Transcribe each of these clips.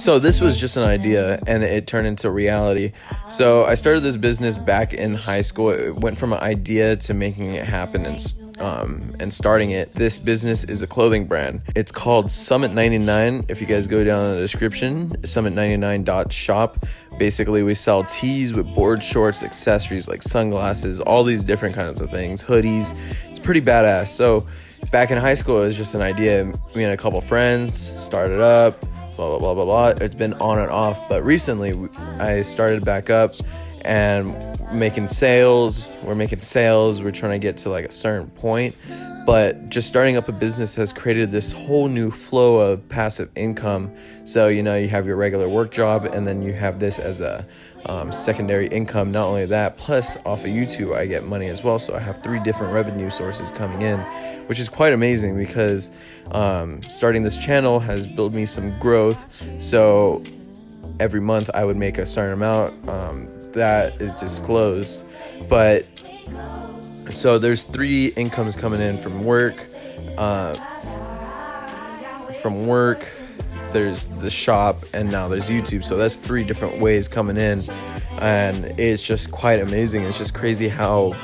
So this was just an idea and it turned into reality. So I started this business back in high school. It went from an idea to making it happen and starting it. This business is a clothing brand. It's called Summit 99. If you guys go down in the description, summit99.shop. Basically, we sell tees with board shorts, accessories like sunglasses, all these different kinds of things, hoodies. It's pretty badass. So back in high school, it was just an idea. Me and a couple friends started up, blah, blah, blah, blah, blah. It's been on and off. But recently, I started back up and making sales. We're making sales. We're trying to get to like a certain point. But just starting up a business has created this whole new flow of passive income. So, you have your regular work job, and then you have this as a secondary income. Not only that, plus off of YouTube, I get money as well. So I have 3 different revenue sources coming in, which is quite amazing because starting this channel has built me some growth. So every month I would make a certain amount that is disclosed. But so there's 3 incomes coming in from work. There's the shop, and now there's YouTube. So that's 3 different ways coming in, and it's just quite amazing. It's just crazy how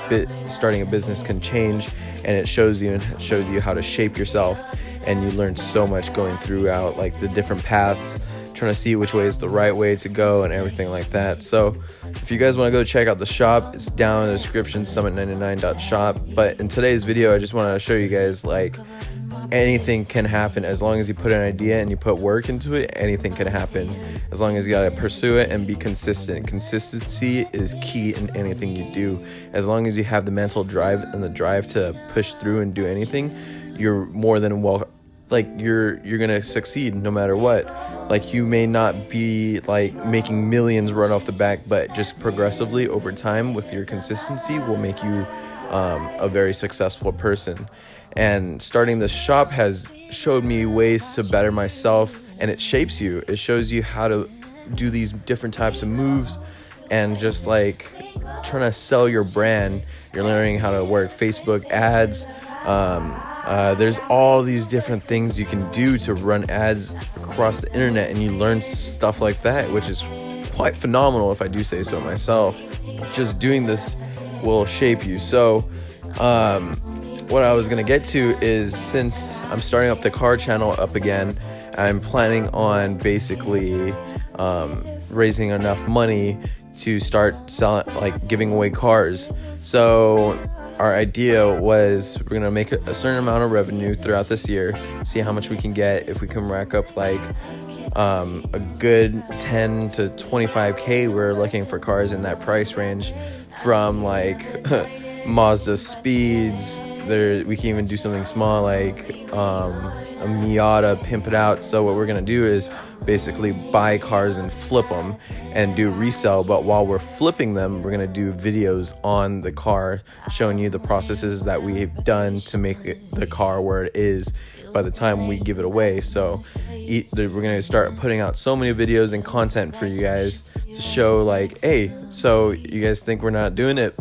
starting a business can change, and it shows you how to shape yourself, and you learn so much going throughout like the different paths, trying to see which way is the right way to go and everything like that. So if you guys want to go check out the shop, it's down in the description, summit99.shop. But in today's video, I just want to show you guys like anything can happen as long as you put an idea and you put work into it. Anything can happen as long as you gotta pursue it and be consistent. Consistency is key in anything you do. As long as you have the mental drive and the drive to push through and do anything, you're more than well, like you're gonna succeed no matter what. Like you may not be like making millions right off the back, but just progressively over time with your consistency will make you a very successful person. And starting this shop has showed me ways to better myself, and it shapes you. It shows you how to do these different types of moves, and just like trying to sell your brand. You're learning how to work Facebook ads. There's all these different things you can do to run ads across the internet, and you learn stuff like that, which is quite phenomenal if I do say so myself. Just doing this will shape you. So what I was gonna get to is, since I'm starting up the car channel up again, I'm planning on basically raising enough money to start selling, like giving away cars. So our idea was we're gonna make a certain amount of revenue throughout this year, see how much we can get. If we can rack up like a good 10 to 25k, we're looking for cars in that price range, from like Mazda Speeds. We can even do something small like a Miata, pimp it out. So what we're gonna do is basically buy cars and flip them and do resell. But while we're flipping them, we're gonna do videos on the car, showing you the processes that we've done to make the car where it is by the time we give it away. So we're gonna start putting out so many videos and content for you guys to show like, hey, so you guys think we're not doing it,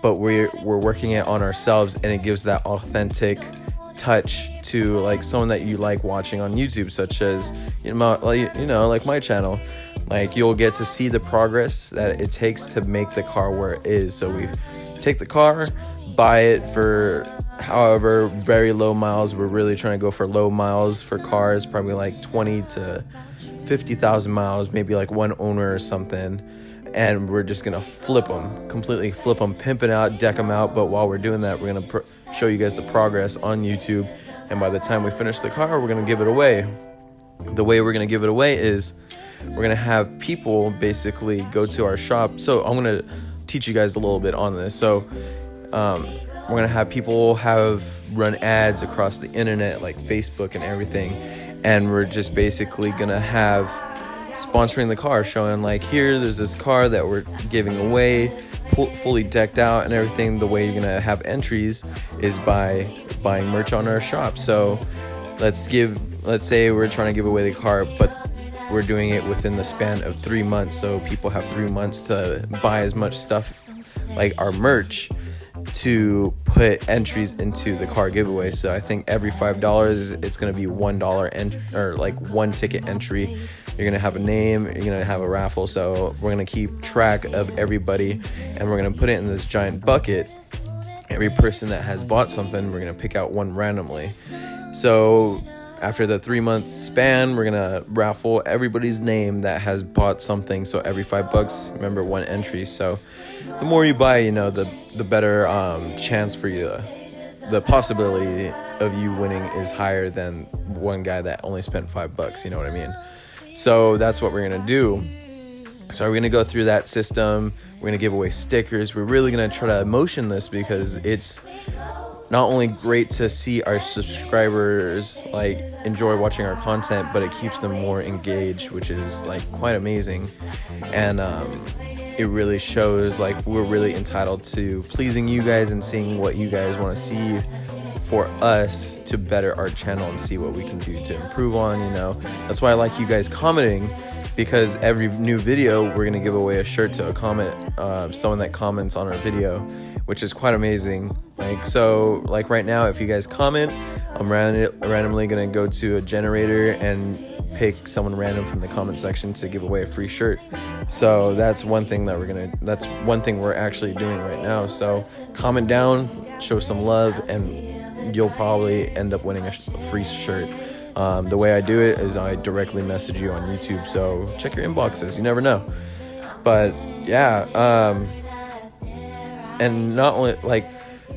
but we're working it on ourselves, and it gives that authentic touch to like someone that you like watching on YouTube, such as like my channel. Like you'll get to see the progress that it takes to make the car where it is. So we take the car, buy it for however very low miles. We're really trying to go for low miles for cars, probably like 20 to 50,000 miles, maybe like one owner or something. And we're just gonna completely flip them, pimp it out, deck them out. But while we're doing that, we're gonna show you guys the progress on YouTube. And by the time we finish the car, we're gonna give it away. The way we're gonna give it away is we're gonna have people basically go to our shop. So I'm gonna teach you guys a little bit on this. So we're gonna have people run ads across the internet, like Facebook and everything. And we're just basically gonna have sponsoring the car, showing like, there's this car that we're giving away, fully decked out and everything. The way you're gonna have entries is by buying merch on our shop. So let's say we're trying to give away the car, but we're doing it within the span of 3 months. So people have 3 months to buy as much stuff like our merch to put entries into the car giveaway. So I think every $5 it's going to be $1 or like one ticket entry. You're going to have a name, you're going to have a raffle. So we're going to keep track of everybody, and we're going to put it in this giant bucket. Every person that has bought something, we're going to pick out one randomly. So after the 3-month span, we're gonna raffle everybody's name that has bought something. So every $5, remember, one entry. So the more you buy, you know, the better chance for you. The possibility of you winning is higher than one guy that only spent $5. You know what I mean? So that's what we're gonna do. So we're gonna go through that system. We're gonna give away stickers. We're really gonna try to motion this because it's not only great to see our subscribers like enjoy watching our content, but it keeps them more engaged, which is like quite amazing. And it really shows like we're really entitled to pleasing you guys and seeing what you guys want to see for us to better our channel and see what we can do to improve on, you know. That's why I like you guys commenting, because every new video we're gonna give away a shirt to a comment, someone that comments on our video, which is quite amazing. Like, so like right now, if you guys comment, I'm randomly gonna go to a generator and pick someone random from the comment section to give away a free shirt. So that's one thing that that's one thing we're actually doing right now. So comment down, show some love, and you'll probably end up winning a free shirt. The way I do it is I directly message you on YouTube, so check your inboxes, you never know. But yeah, and not only, like,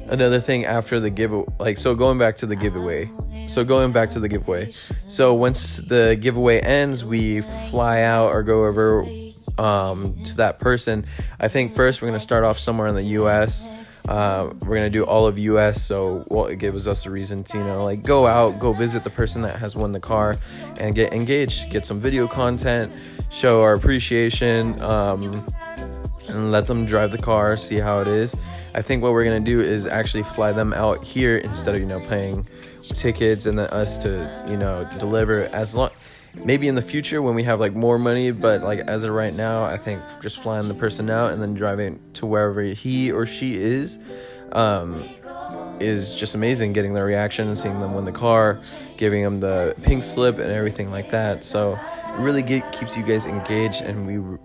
another thing after the giveaway, like, so going back to the giveaway, so once the giveaway ends, we fly out or go over to that person. I think first we're going to start off somewhere in the US. We're going to do all of US, so it gives us a reason to, you know, like, go visit the person that has won the car and get engaged, get some video content, show our appreciation, and let them drive the car, see how it is. I think what we're going to do is actually fly them out here instead of, you know, paying tickets and then us to, you know, deliver. As long, maybe in the future when we have like more money, but like as of right now, I think just flying the person out and then driving to wherever he or she is just amazing. Getting their reaction and seeing them win the car, giving them the pink slip and everything like that. So it really keeps you guys engaged, and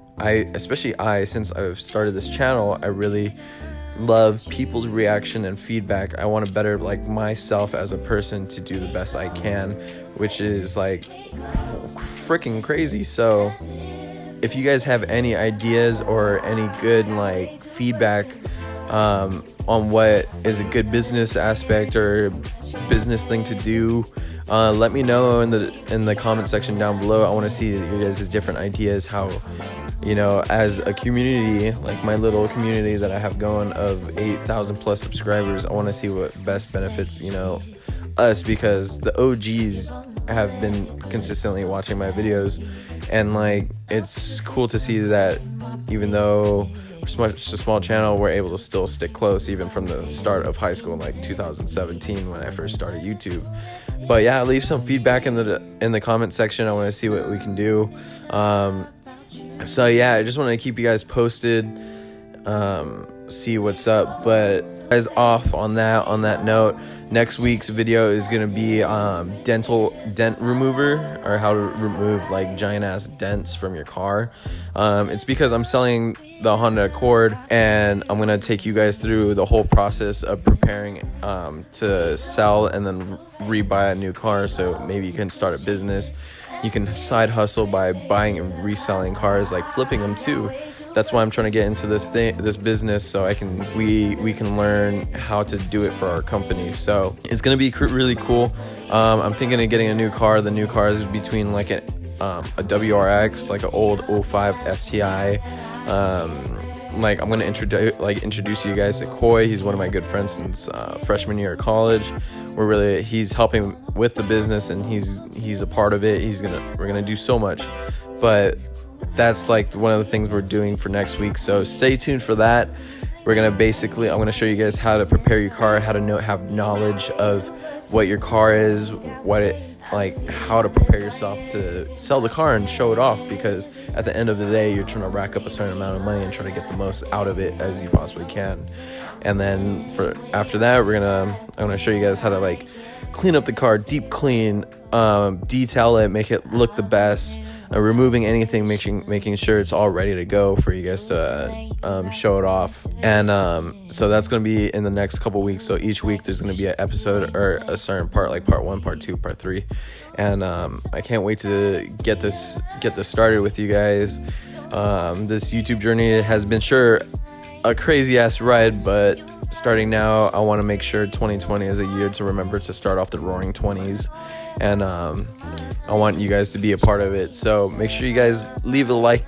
since I've started this channel, I really love people's reaction and feedback. I want to better like myself as a person to do the best I can, which is like freaking crazy. So if you guys have any ideas or any good like feedback on what is a good business aspect or business thing to do, let me know in the comment section down below. I want to see your guys' different ideas, how, you know, as a community, like my little community that I have going of 8,000 plus subscribers, I want to see what best benefits, you know, us, because the OGs have been consistently watching my videos, and like it's cool to see that even though we're such a small channel, we're able to still stick close even from the start of high school in like 2017 when I first started YouTube. But yeah, leave some feedback in the comment section. I want to see what we can do. So yeah, I just want to keep you guys posted, see what's up. But guys, off on that note, next week's video is gonna be dent remover, or how to remove like giant ass dents from your car. It's because I'm selling the Honda Accord, and I'm gonna take you guys through the whole process of preparing to sell and then rebuy a new car. So maybe you can start a business. You can side hustle by buying and reselling cars, like flipping them too. That's why I'm trying to get into this business, so we can learn how to do it for our company. So it's gonna be really cool. I'm thinking of getting a new car. The new car is between like a WRX, like an old 05 STI. Like I'm gonna introduce you guys to Coy. He's one of my good friends since freshman year of college. He's helping with the business, and he's a part of it. We're gonna do so much, but that's like one of the things we're doing for next week. So stay tuned for that. I'm gonna show you guys how to prepare your car, how to have knowledge of what your car is, how to prepare yourself to sell the car and show it off, because at the end of the day, you're trying to rack up a certain amount of money and try to get the most out of it as you possibly can. And then for after that, I'm gonna show you guys how to like clean up the car, deep clean, detail it, make it look the best, removing anything, making sure it's all ready to go for you guys to show it off. And so that's gonna be in the next couple weeks. So each week there's gonna be an episode or a certain part, like part 1, part 2, part 3. And I can't wait to get this started with you guys. This YouTube journey has been a crazy ass ride, but starting now, I want to make sure 2020 is a year to remember to start off the roaring 20s, and I want you guys to be a part of it. So make sure you guys leave a like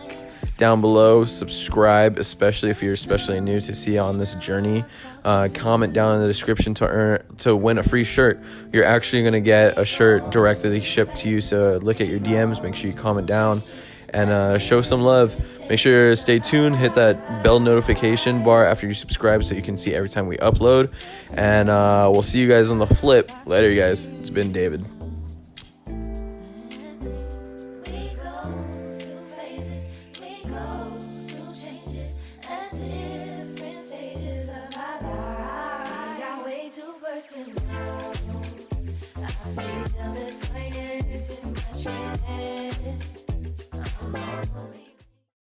down below, subscribe, especially if you're especially new to see on this journey. Comment down in the description to win a free shirt. You're actually going to get a shirt directly shipped to you, so look at your DMs, make sure you comment down and show some love. Make sure to stay tuned, hit that bell notification bar after you subscribe so you can see every time we upload. And we'll see you guys on the flip. Later, you guys. It's been David.